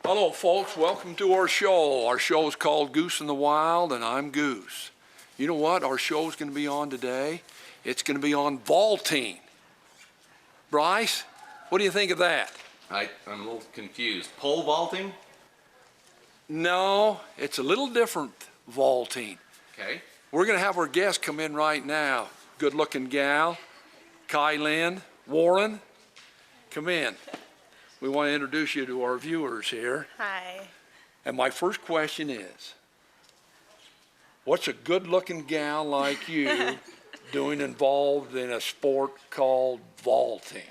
Hello folks, welcome to our show. Our show is called Goose in the Wild and I'm Goose. You know what our show is going to be on today? It's going to be on vaulting. Bryce, what do you think of that? I'm a little confused. Pole vaulting? No, it's a little different vaulting. Okay. We're going to have our guest come in right now. Good looking gal, Kylen Warren. Come in. We want to introduce you to our viewers here. Hi. And my first question is, what's a good-looking gal like you doing involved in a sport called vaulting?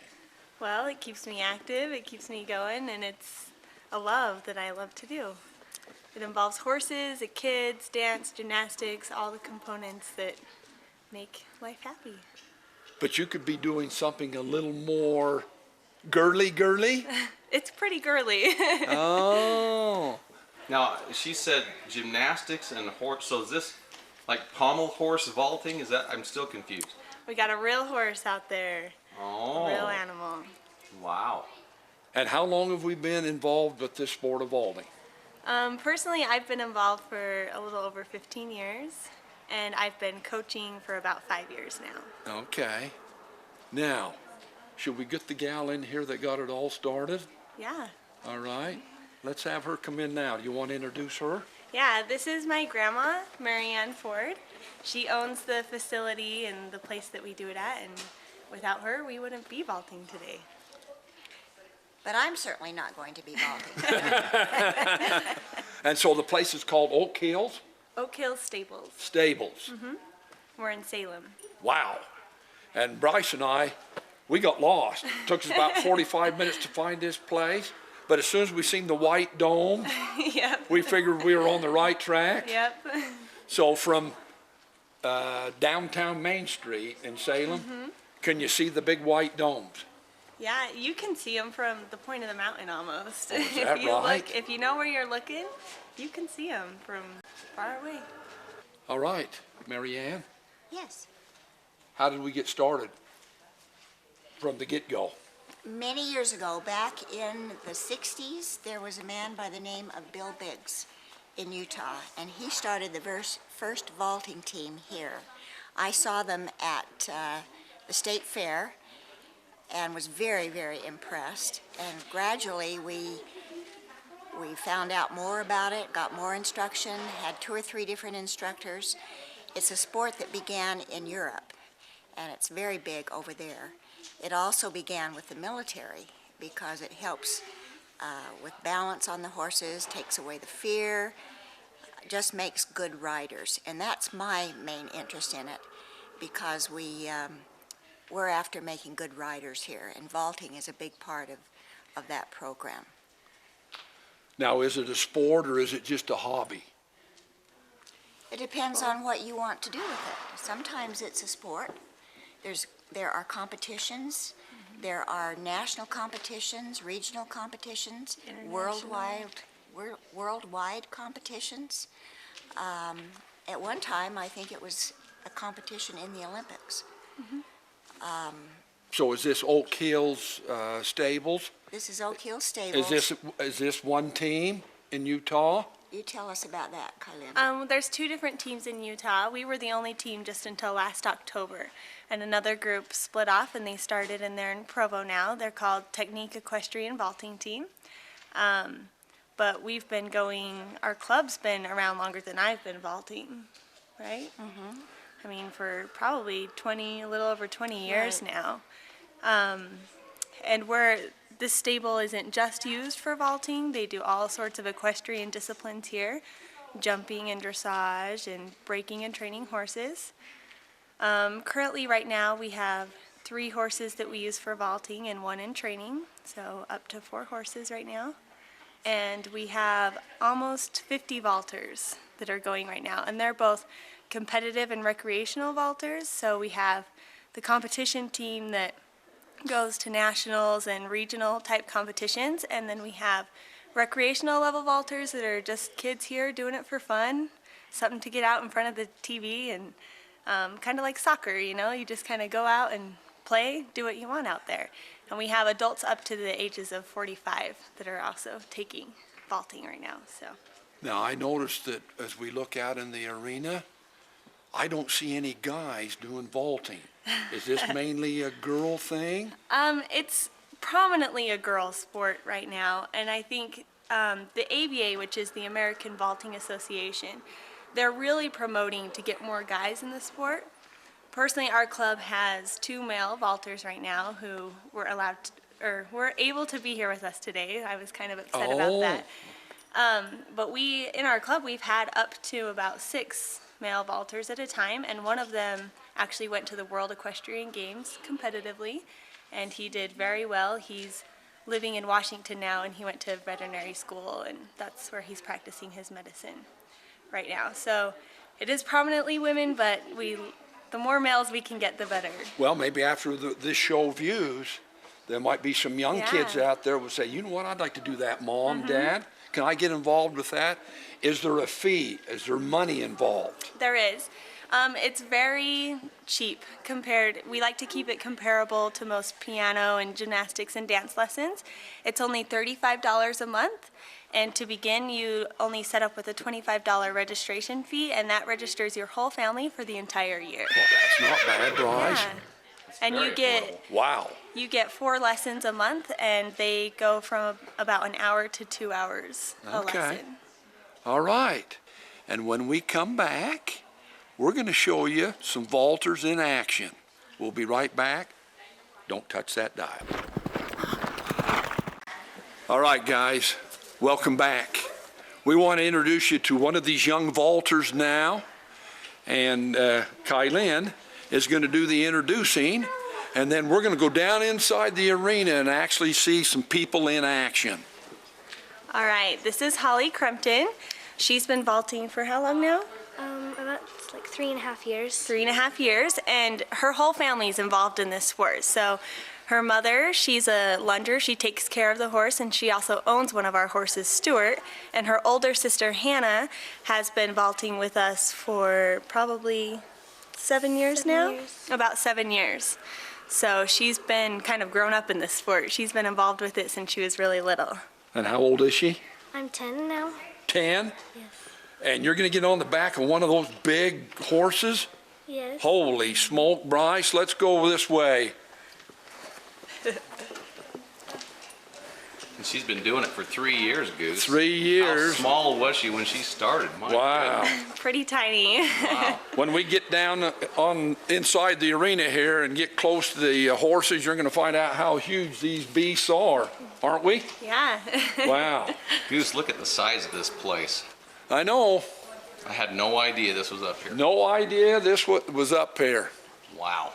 Well, it keeps me active, it keeps me going, and it's a love that I love to do. It involves horses, kids, dance, gymnastics, all the components that make life happy. But you could be doing something a little more girly? It's pretty girly. Oh. Now, she said gymnastics and horse, so is this like pommel horse vaulting? Is that, I'm still confused. We got a real horse out there. Oh. A real animal. Wow. And how long have we been involved with this sport of vaulting? Personally, I've been involved for a little over 15 years, and I've been coaching for about 5 years now. Okay. Now, should we get the gal in here that got it all started? Yeah. All right. Let's have her come in now. Do you want to introduce her? Yeah, this is my grandma, Marianne Ford. She owns the facility and the place that we do it at, and without her, we wouldn't be vaulting today. But I'm certainly not going to be vaulting. And so the place is called Oak Hills? Oak Hills Stables. Stables. We're in Salem. Wow. And Bryce and I, we got lost. It took us about 45 minutes to find this place. But as soon as we seen the white dome, Yep. we figured we were on the right track. Yep. So from downtown Main Street in Salem, can you see the big white domes? Yeah, you can see them from the point of the mountain almost. Oh, is that if you right? look, if you know where you're looking, you can see them from far away. All right, Marianne, Yes. how did we get started from the get-go? Many years ago, back in the 60s, there was a man by the name of Bill Biggs in Utah, and he started the first vaulting team here. I saw them at the state fair and was very, very impressed. And gradually we found out more about it, got more instruction, had 2 or 3 different instructors. It's a sport that began in Europe, and it's very big over there. It also began with the military because it helps with balance on the horses, takes away the fear, just makes good riders. And that's my main interest in it, because we're after making good riders here, and vaulting is a big part of that program. Now, is it a sport or is it just a hobby? It depends on what you want to do with it. Sometimes it's a sport. There are competitions. There are national competitions, regional competitions, worldwide competitions. At one time, I think it was a competition in the Olympics. So is this Oak Hills Stables? This is Oak Hill Stables. Is this one team in Utah? You tell us about that, Kylen. There's 2 different teams in Utah. We were the only team just until last October, and another group split off and they started, and they're in Provo now. They're called Technique Equestrian Vaulting Team. But we've been going, our club's been around longer than I've been vaulting, right? I mean, for probably a little over 20 years now. And this stable isn't just used for vaulting. They do all sorts of equestrian disciplines here, jumping and dressage and breaking and training horses. Currently, right now, we have 3 horses that we use for vaulting and 1 in training, so up to 4 horses right now. And we have almost 50 vaulters that are going right now, and they're both competitive and recreational vaulters. So we have the competition team that goes to nationals and regional type competitions, and then we have recreational level vaulters that are just kids here doing it for fun, something to get out in front of the TV, and kind of like soccer, you know, you just kind of go out and play, do what you want out there. And we have adults up to the ages of 45 that are also taking. vaulting right now, so. Now, I noticed that as we look out in the arena, I don't see any guys doing vaulting. Is this mainly a girl thing? It's prominently a girl sport right now, and I think the AVA, which is the American Vaulting Association, they're really promoting to get more guys in the sport. Personally, our club has 2 male vaulters right now who were allowed to, or were able to be here with us today. I was kind of upset about that. But in our club, we've had up to about 6 male vaulters at a time, and one of them actually went to the World Equestrian Games competitively, and he did very well. He's living in Washington now, and he went to veterinary school, and that's where he's practicing his medicine right now. So it is prominently women, but the more males we can get, the better. Well, maybe after this show views, there might be some young kids out there who will say, you know what, I'd like to do that, Mom, Dad. Can I get involved with that? Is there a fee? Is there money involved? There is. It's very cheap compared. We like to keep it comparable to most piano and gymnastics and dance lessons. It's only $35 a month. And to begin, you only set up with a $25 registration fee, and that registers your whole family for the entire year. Well, that's not bad, Bryce. Yeah. And you get Wow. 4 lessons a month, and they go from about an hour to 2 hours a lesson. All right. And when we come back, we're going to show you some vaulters in action. We'll be right back. Don't touch that dial. All right, guys, welcome back. We want to introduce you to one of these young vaulters now, and Kylin is going to do the introducing, and then we're going to go down inside the arena and actually see some people in action. All right, this is Holly Crumpton. She's been vaulting for how long now? About like 3.5 years. 3.5 years, and her whole family's involved in this sport. So her mother, she's a lunger, she takes care of the horse, and she also owns one of our horses, Stuart. And her older sister, Hannah, has been vaulting with us for probably 7 years now? 7 years. About 7 years. So she's been kind of grown up in this sport. She's been involved with it since she was really little. And how old is she? I'm 10 now. 10? Yes. And you're going to get on the back of one of those big horses? Yes. Holy smoke, Bryce, let's go this way. And she's been doing it for 3 years, Goose. 3 years. How small was she when she started? My Wow. goodness. Pretty tiny. Wow. When we get down inside the arena here and get close to the horses, you're going to find out how huge these beasts are, aren't we? Yeah. Wow. Goose, look at the size of this place. I know. I had no idea this was up here. No idea this was up here. Wow.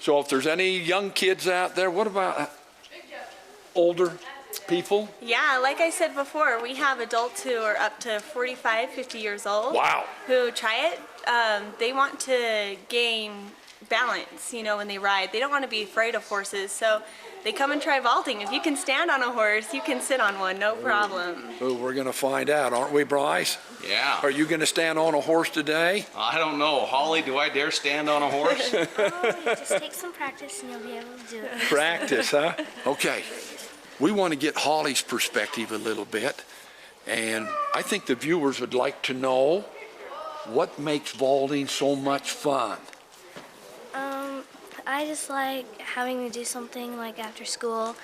So if there's any young kids out there, what about older people? Yeah, like I said before, we have adults who are up to 45, 50 years old. Wow. Who try it. They want to gain balance, when they ride. They don't want to be afraid of horses, so they come and try vaulting. If you can stand on a horse, you can sit on one, no problem. Oh, we're going to find out, aren't we, Bryce? Yeah. Are you going to stand on a horse today? I don't know. Holly, do I dare stand on a horse? Just take some practice and you'll be able to do it. Practice, huh? Okay. We want to get Holly's perspective a little bit, and I think the viewers would like to know what makes vaulting so much fun. I just like having to do something like after school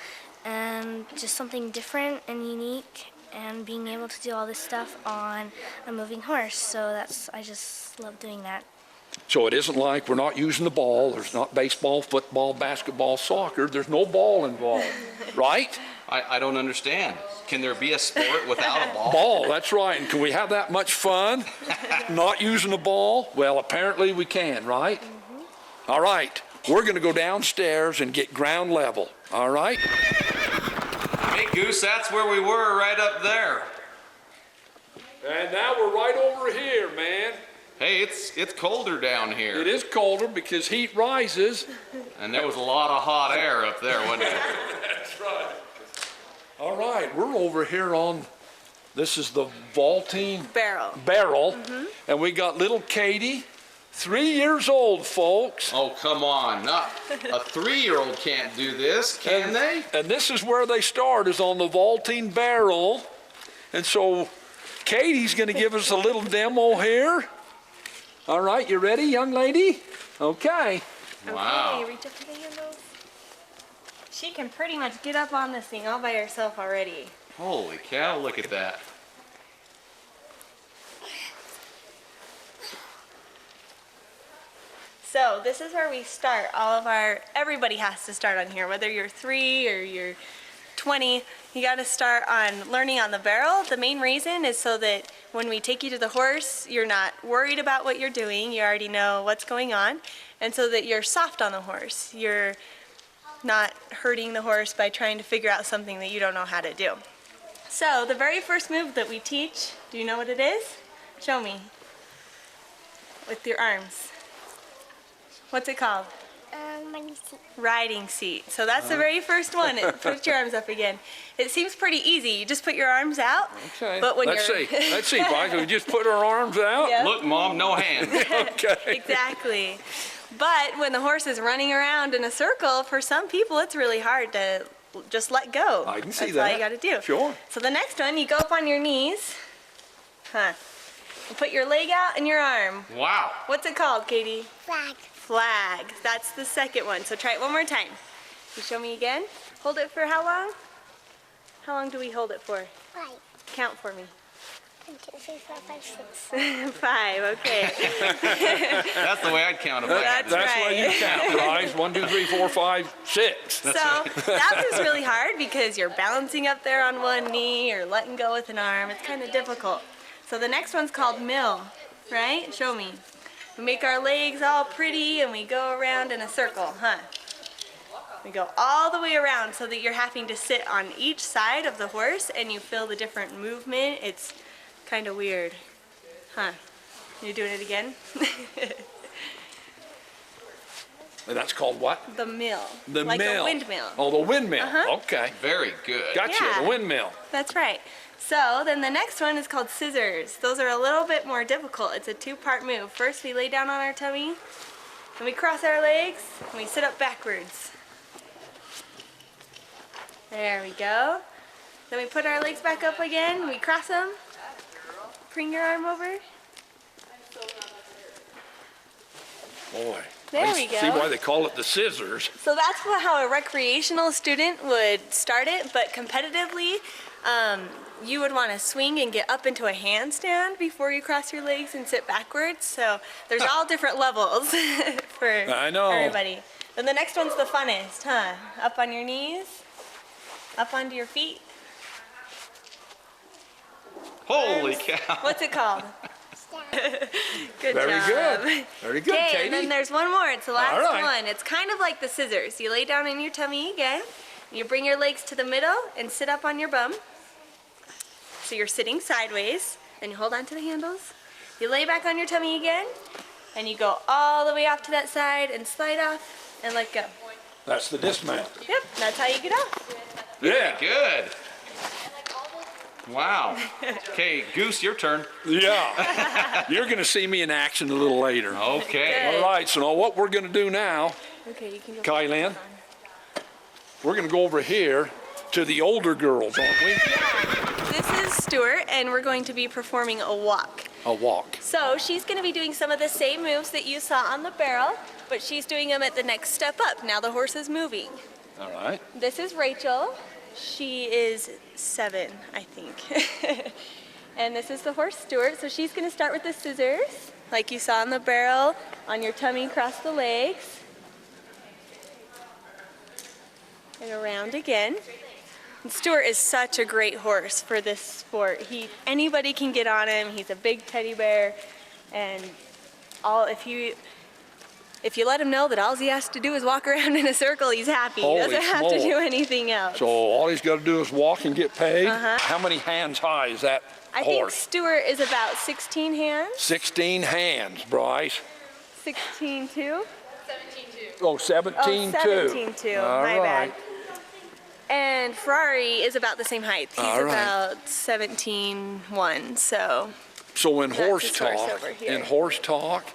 and just something different and unique and being able to do all this stuff on a moving horse. So I just love doing that. So it isn't like we're not using the ball. There's not baseball, football, basketball, soccer. There's no ball involved, right? I don't understand. Can there be a sport without a ball? Ball, that's right. And can we have that much fun not using the ball? Well, apparently we can, right? All right. We're going to go downstairs and get ground level, all right? Hey, Goose, that's where we were, right up there. And now we're right over here, man. Hey, it's colder down here. It is colder because heat rises. And there was a lot of hot air up there, wasn't there? That's right. All right, we're over here this is the vaulting barrel. And we got little Katie, 3 years old, folks. Oh, come on. Not a 3-year-old can't do this, can they? And this is where they start, is on the vaulting barrel. And so Katie's going to give us a little demo here. All right, you ready, young lady? Okay. Wow. Okay, reach up to the handles. She can pretty much get up on this thing all by herself already. Holy cow, look at that. So this is where we start everybody has to start on here, whether you're 3 or you're 20, you got to start on learning on the barrel. The main reason is so that when we take you to the horse, you're not worried about what you're doing, you already know what's going on, and so that you're soft on the horse. You're not hurting the horse by trying to figure out something that you don't know how to do. So the very first move that we teach, do you know what it is? Show me. With your arms. What's it called? Riding seat. So that's the very first one. Put your arms up again. It seems pretty easy. You just put your arms out. Okay. But when Let's see, Bryce. We just put our arms out. Yep. Look, Mom, no hands. Okay. Exactly. But when the horse is running around in a circle, for some people it's really hard to just let go. I can see That's that. all you got to do. Sure. So the next one, you go up on your knees. And put your leg out and your arm. Wow. What's it called, Katie? Flag. Flag. That's the second one. So try it one more time. You show me again. Hold it for how long? How long do we hold it for? 5. Count for me. 1, 2, 3, 4, 5, 6. 5, okay. That's the way I'd count them. That's That's why right. you count, Bryce. 1, 2, 3, 4, 5, 6. So that was really hard because you're balancing up there on one knee or letting go with an arm. It's kind of difficult. So the next one's called mill, right? Show me. We make our legs all pretty and we go around in a circle, We go all the way around so that you're having to sit on each side of the horse and you feel the different movement. It's kind of weird, You doing it again? And that's called what? The mill. The like mill. a windmill. Oh, the windmill. Okay. Very good. Gotcha, Yeah. the windmill. That's right. So then the next one is called scissors. Those are a little bit more difficult. It's a 2-part move. First we lay down on our tummy, and we cross our legs, and we sit up backwards. There we go. Then we put our legs back up again, we cross them. Bring your arm over. Boy. There I we go. See why they call it the scissors. So that's how a recreational student would start it, but competitively, you would want to swing and get up into a handstand before you cross your legs and sit backwards. So there's all different levels for I know. everybody. Then the next one's the funnest, Up on your knees, up onto your feet. Holy Arms. cow. What's it called? Good Very job. good. Very good, Okay, Katie. and then there's one more. It's the last All right. one. It's kind of like the scissors. You lay down on your tummy again. You bring your legs to the middle and sit up on your bum. So you're sitting sideways. Then you hold on to the handles. You lay back on your tummy again. And you go all the way off to that side and slide off and let go. That's the dismount. Yep, that's how you get off. Yeah. Good. Wow. Okay, Goose, your turn. Yeah. You're going to see me in action a little later. Okay. Good. All right, so now what we're going to do now, Okay, you can go. Kylan, we're going to go over here to the older girls, aren't we? This is Stuart, and we're going to be performing a walk. A walk. So she's going to be doing some of the same moves that you saw on the barrel, but she's doing them at the next step up. Now the horse is moving. All right. This is Rachel. She is 7, I think. And this is the horse, Stuart. So she's going to start with the scissors, like you saw on the barrel, on your tummy, cross the legs. And around again. And Stuart is such a great horse for this sport. Anybody can get on him. He's a big teddy bear, and if you let him know that all he has to do is walk around in a circle, he's happy. He Holy doesn't have to smoke. do anything else. So all he's got to do is walk and get paid. How many hands high is that I think horse? Stuart is about 16 hands. 16 hands, Bryce. 16 too? Oh, 17 too. 17 too. All My right. bad. And Ferrari is about the same height. He's All right. about 17.1. So So in That's horse his horse talk, over here. in horse talk,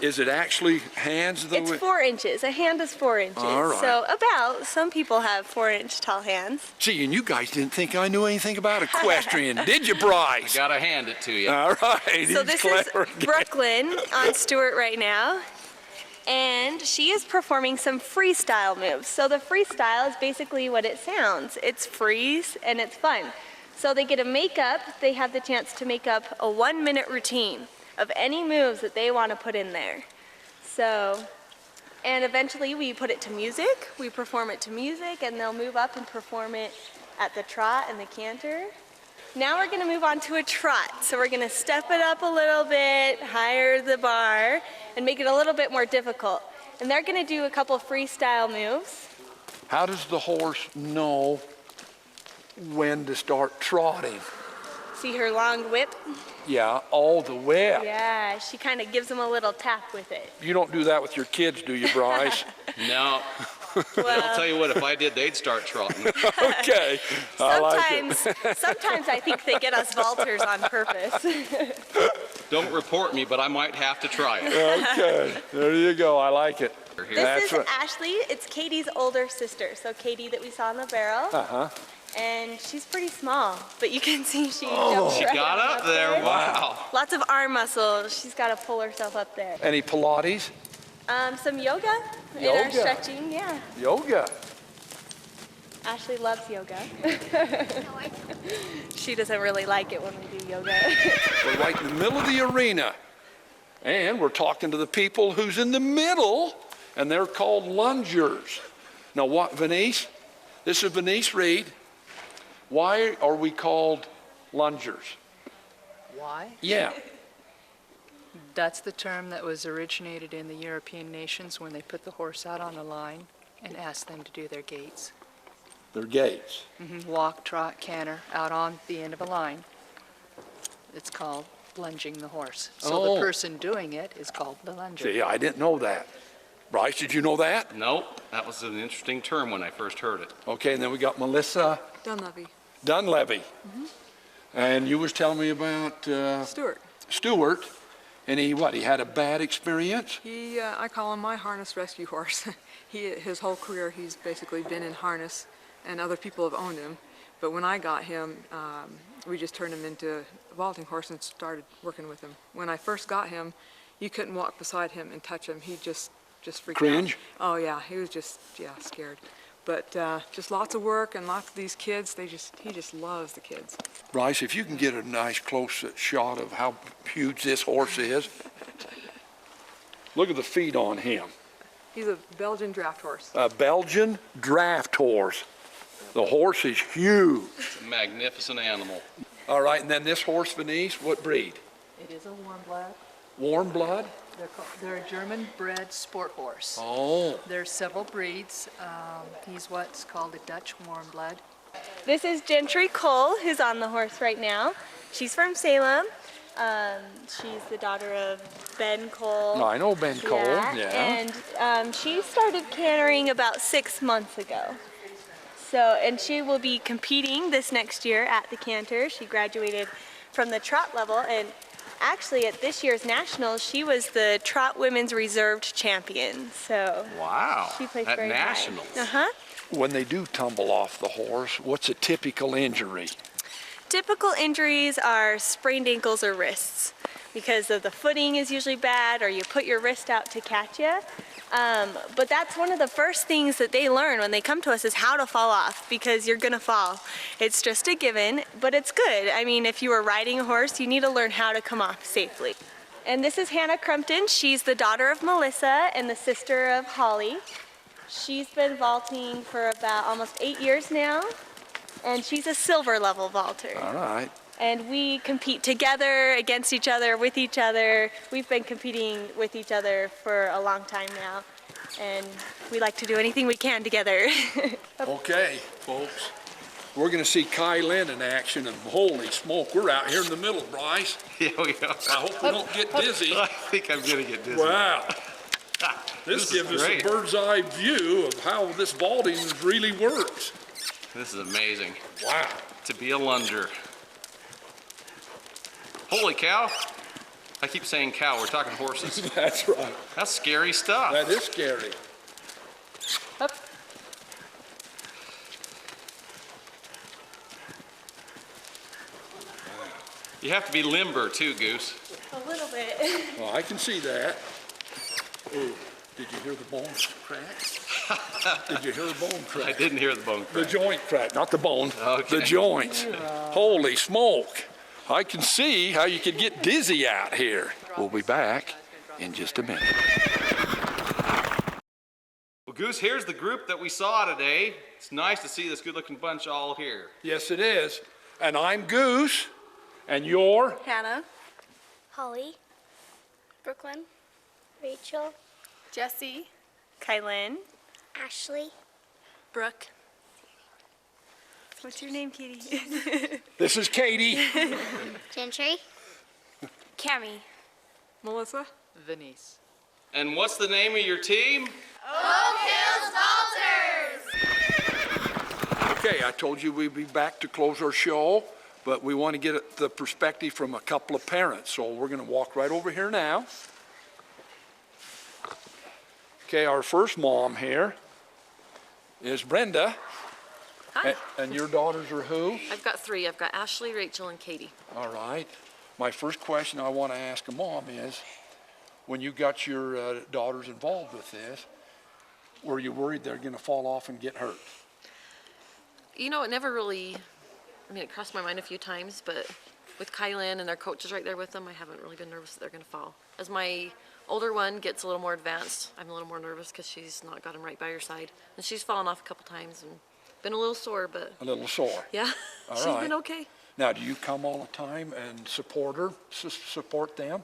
Is it actually hands though? It's 4 inches. A hand is 4 inches. All right. So some people have 4-inch tall hands. Gee, and you guys didn't think I knew anything about equestrian, did you, Bryce? Gotta hand it to you. All right. So he's this is clever again. Brooklyn on Stewart right now. And she is performing some freestyle moves. So the freestyle is basically what it sounds. It's freeze and it's fun. So they get they have the chance to make up a 1-minute routine of any moves that they want to put in there. So, and eventually we put it to music, we perform it to music, and they'll move up and perform it at the trot and the canter. Now we're gonna move on to a trot. So we're gonna step it up a little bit, higher the bar, and make it a little bit more difficult. And they're gonna do a couple freestyle moves. How does the horse know when to start trotting? See her long whip? Yeah, all the way. Yeah, she kind of gives them a little tap with it. You don't do that with your kids, do you, Bryce? No. I'll tell you what, if I did, they'd start trotting. Okay, I like it. Sometimes I think they get us vaulters on purpose. Don't report me, but I might have to try it. Okay, there you go. I like it. This is Ashley. It's Katie's older sister. So Katie that we saw in the barrel. Uh-huh. And she's pretty small, but you can see she jumped She right got on up there. Wow. Lots of arm muscles. She's got to pull herself up there. Any Pilates? Some yoga in our stretching, yeah. Yoga. Ashley loves yoga. She doesn't really like it when we do yoga. We're right in the middle of the arena. And we're talking to the people who's in the middle, and they're called lungers. Now what, Venice? This is Venice Reed. Why are we called lungers? Why? Yeah. That's the term that was originated in the European nations when they put the horse out on a line and asked them to do their gaits. Their gaits. Walk, trot, canter, out on the end of a line. It's called lunging the horse. So the person doing it is called the lunger. See, I didn't know that. Bryce, did you know that? Nope. That was an interesting term when I first heard it. Okay, and then we got Melissa Dunleavy. And you was telling me about Stewart. And he had a bad experience? I call him my harness rescue horse. His whole career, he's basically been in harness, and other people have owned him. But when I got him, we just turned him into a vaulting horse and started working with him. When I first got him, you couldn't walk beside him and touch him. He just freaked Cringe? out. Oh yeah, he was just scared. But just lots of work and lots of these kids. He just loves the kids. Bryce, if you can get a nice close shot of how huge this horse is. Look at the feet on him. He's a Belgian draft horse. A Belgian draft horse. The horse is huge. It's a magnificent animal. All right, and then this horse, Venice, what breed? It is a warm blood. Warm blood? They're a German-bred sport horse. Oh. There's several breeds. He's what's called a Dutch warm blood. This is Gentry Cole, who's on the horse right now. She's from Salem. She's the daughter of Ben Cole. No, I know Ben Cole, yeah. And she started cantering about 6 months ago. So, and she will be competing this next year at the canter. She graduated from the trot level, and actually at this year's nationals, she was the trot women's reserved champion. So Wow. she placed At very nationals. high. When they do tumble off the horse, what's a typical injury? Typical injuries are sprained ankles or wrists because of the footing is usually bad, or you put your wrist out to catch you. But that's one of the first things that they learn when they come to us is how to fall off, because you're gonna fall. It's just a given, but it's good. I mean, if you were riding a horse, you need to learn how to come off safely. And this is Hannah Crumpton. She's the daughter of Melissa and the sister of Holly. She's been vaulting for about almost 8 years now, and she's a silver level vaulter. All right. And we compete together, against each other, with each other. We've been competing with each other for a long time now, and we like to do anything we can together. Okay, folks, we're gonna see Kai Lynn in action, and holy smoke, we're out here in the middle, Bryce. Yeah, we are. I hope we don't get dizzy. I think I'm gonna get dizzy. Wow. This is gives us a great. bird's eye view of how this vaulting really works. This is amazing. Wow. To be a lunger. Holy cow. I keep saying cow, we're talking horses. That's right. That's scary stuff. That is scary. Up. You have to be limber too, Goose. A little bit. Well, I can see that. Ooh, did you hear the bone crack? Did you hear the bone crack? I didn't hear the bone The crack. joint crack, not the bone. Okay. The joint. Holy smoke. I can see how you could get dizzy out here. We'll be back in just a minute. Well, Goose, here's the group that we saw today. It's nice to see this good-looking bunch all here. Yes, it is. And I'm Goose, and you're? Hannah. Holly, Brooklyn, Rachel, Jesse. Kylan. Ashley, Brooke. What's your name, Katie? This is Katie. Gentry, Cammie. Melissa? Venice. And what's the name of your team? Okay, I told you we'd be back to close our show, but we want to get the perspective from a couple of parents, so we're going to walk right over here now. Okay, our first mom here is Brenda. Hi. And your daughters are who? I've got three. I've got Ashley, Rachel, and Katie. All right. My first question I want to ask a mom is, when you got your daughters involved with this, were you worried they're going to fall off and get hurt? You know, it never really, I mean, it crossed my mind a few times, but with Kylan and their coaches right there with them, I haven't really been nervous that they're going to fall. As my older one gets a little more advanced, I'm a little more nervous because she's not got him right by her side. And she's fallen off a couple times and been a little sore, but A little sore. yeah, All she's right. been okay. Now, do you come all the time and support her, support them,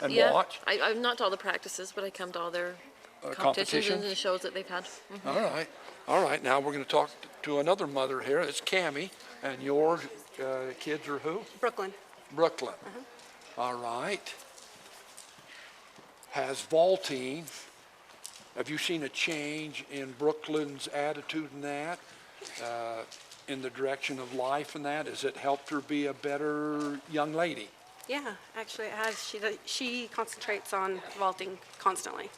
and Yeah, watch? I'm not to all the practices, but I come to all their competitions competitions? and shows that they've had. All right. All right. Now we're going to talk to another mother here. It's Cammie, and your kids are who? Brooklyn. Brooklyn. All right. Has vaulting, have you seen a change in Brooklyn's attitude in that, in the direction of life and that? Has it helped her be a better young lady? Yeah, actually it has. She concentrates on vaulting constantly.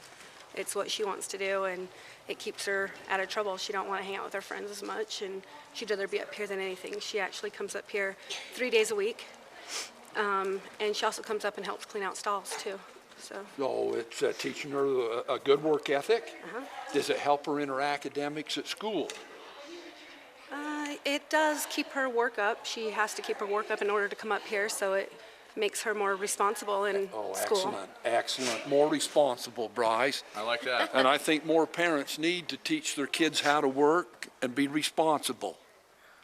It's what she wants to do, and it keeps her out of trouble. She don't want to hang out with her friends as much, and she'd rather be up here than anything. She actually comes up here 3 days a week, and she also comes up and helps clean out stalls too. So it's teaching her a good work ethic? Does it help her in her academics at school? It does keep her work up. She has to keep her work up in order to come up here, so it makes her more responsible in Oh, school. excellent, excellent. More responsible, Bryce. I like that. And I think more parents need to teach their kids how to work and be responsible.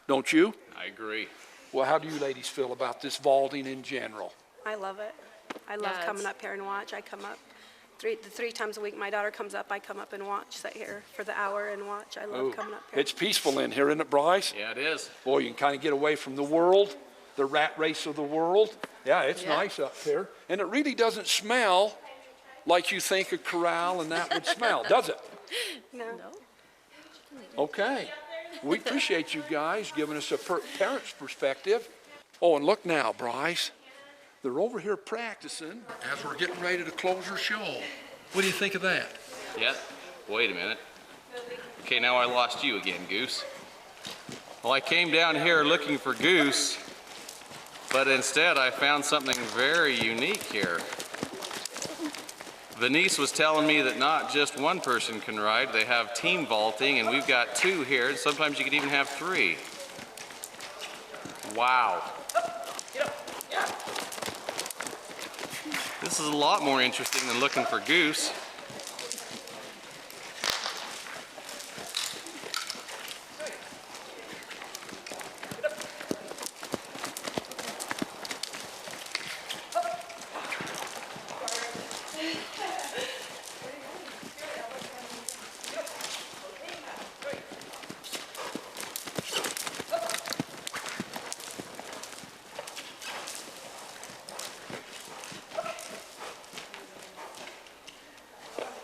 Don't you? I agree. Well, how do you ladies feel about this vaulting in general? I love it. I love Yeah, coming it's- up here and watch. I come up three times a week. My daughter comes up. I come up and watch, sit here for the hour and watch. I love coming up here. It's peaceful in here, isn't it, Bryce? Yeah, it is. Boy, you can kind of get away from the world, the rat race of the world. Yeah, it's Yeah. nice up here. And it really doesn't smell like you think a corral and that would smell, does it? No. Okay. We appreciate you guys giving us a parent's perspective. Oh, and look now, Bryce. They're over here practicing as we're getting ready to close our show. What do you think of that? Yeah. Wait a minute. Okay, now I lost you again, Goose. Well, I came down here looking for Goose, but instead I found something very unique here. Venice was telling me that not just one person can ride, they have team vaulting, and we've got 2 here. Sometimes you could even have 3. Wow. This is a lot more interesting than looking for Goose.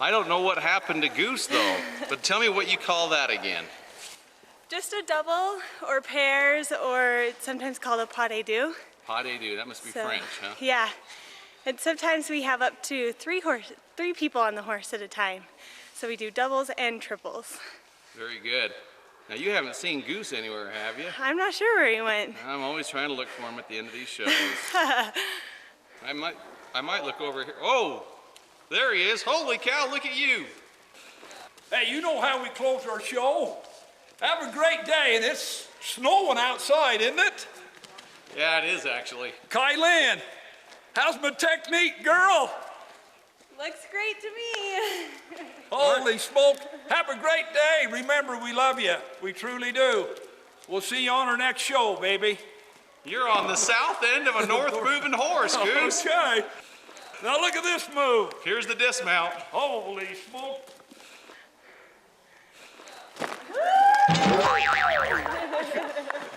I don't know what happened to Goose though, but tell me what you call that again. Just a double or pairs, or it's sometimes called a pas de deux. Pas de deux, that must be So, French, huh? Yeah. And sometimes we have up to three people on the horse at a time. So we do doubles and triples. Very good. Now you haven't seen Goose anywhere, have you? I'm not sure where he went. I'm always trying to look for him at the end of these shows. I might look over here. Oh, there he is. Holy cow, look at you. Hey, you know how we close our show? Have a great day, and it's snowing outside, isn't it? Yeah, it is actually. Kylan, how's my technique, girl? Looks great to me. Holy smoke. Have a great day. Remember, we love you. We truly do. We'll see you on our next show, baby. You're on the south end of a north moving horse, Goose. Okay. Now look at this move. Here's the dismount. Holy smoke.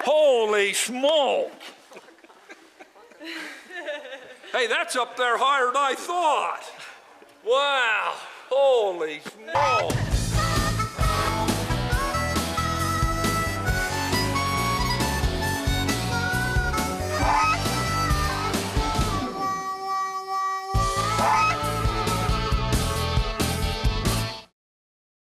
Holy smoke. Hey, that's up there higher than I thought. Wow. Holy smoke. Bye.